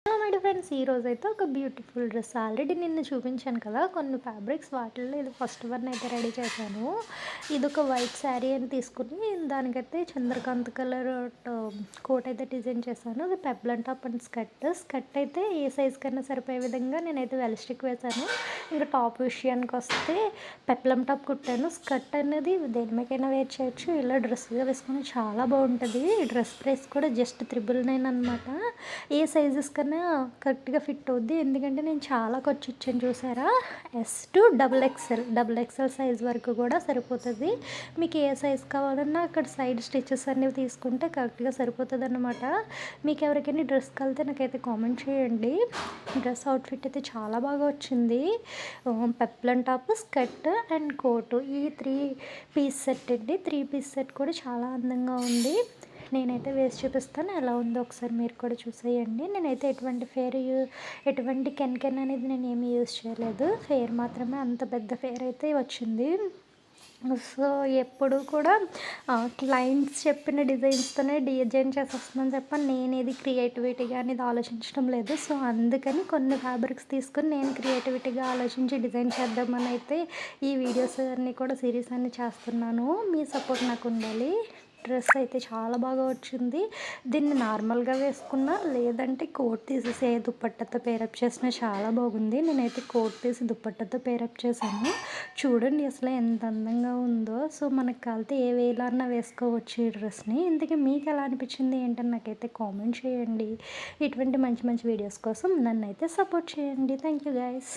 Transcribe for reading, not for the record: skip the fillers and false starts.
My dear friends, ఈరోజైతే ఒక beautiful dress already నిన్న చూపించాను కదా కొన్ని ఫ్యాబ్రిక్స్. వాటిల్లో ఇది ఫస్ట్ వన్ అయితే రెడీ చేశాను. ఇది ఒక వైట్ శారీ అని తీసుకుని దానికైతే చంద్రకాంత్ కలర్ కోట్ అయితే డిజైన్ చేశాను. అది పెప్లన్ టాప్ అండ్ స్కర్ట్ అయితే ఏ సైజ్ కన్నా సరిపోయే విధంగా నేనైతే వెల్స్టిక్ వేశాను. ఇంకా టాప్ విషయానికి వస్తే పెప్లం టాప్ కుట్టాను. స్కర్ట్ అనేది దేని మీకైనా వేర్ చేయొచ్చు. ఇలా డ్రెస్గా వేసుకొని చాలా బాగుంటుంది. డ్రెస్ ప్రైస్ కూడా జస్ట్ 999 అనమాట. ఏ సైజెస్ కన్నా కరెక్ట్గా ఫిట్ అవుద్ది. ఎందుకంటే నేను చాలా ఖర్చు ఇచ్చాను చూసారా. S to double XL size వరకు కూడా సరిపోతుంది. మీకు ఏ సైజ్ కావాలన్నా అక్కడ సైడ్ స్టిచెస్ అనేవి తీసుకుంటే కరెక్ట్గా సరిపోతుంది అన్నమాట. మీకు ఎవరికైనా డ్రెస్ కలితే నాకైతే కామెంట్ చేయండి. డ్రెస్ అవుట్ఫిట్ అయితే చాలా బాగా వచ్చింది. పెప్లన్ టాప్, స్కర్ట్ అండ్ కోటు, ఈ 3 పీస్ సెట్ అండి. 3 పీస్ సెట్ కూడా చాలా అందంగా ఉంది. నేనైతే వేసి చూపిస్తాను ఎలా ఉందో ఒకసారి మీరు కూడా చూసేయండి. నేనైతే ఎటువంటి కెన్ అనేది నేను ఏమీ యూజ్ చేయలేదు. ఫేర్ మాత్రమే, అంత పెద్ద ఫేర్ అయితే వచ్చింది. సో ఎప్పుడు కూడా క్లయింట్స్ చెప్పిన డిజైన్స్తోనే డిజైన్ చేసేస్తుందని చెప్పని నేనేది క్రియేటివిటీగా అనేది ఆలోచించడం లేదు. సో అందుకని కొన్ని ఫ్యాబ్రిక్స్ తీసుకొని నేను క్రియేటివిటీగా ఆలోచించి డిజైన్ చేద్దామని అయితే ఈ వీడియోస్ అన్నీ కూడా సిరీస్ అన్నీ చేస్తున్నాను. మీ సపోర్ట్ నాకు ఉండాలి. డ్రెస్ అయితే చాలా బాగా వచ్చింది. దీన్ని నార్మల్గా వేసుకున్నా, లేదంటే కోట్ తీసేసి దుప్పట్టతో పేరప్ చేసినా చాలా బాగుంది. నేనైతే కోట్ తీసి దుప్పట్టతో పేరప్ చేశాను. చూడండి అసలు ఎంత అందంగా ఉందో. సో మనకు కాలితే ఏ వేలన్నా వేసుకోవచ్చు ఈ డ్రెస్ని. ఇందుకే మీకు ఎలా అనిపించింది ఏంటని నాకైతే కామెంట్ చేయండి. ఇటువంటి మంచి మంచి వీడియోస్ కోసం నన్ను అయితే సపోర్ట్ చేయండి. Thank you guys.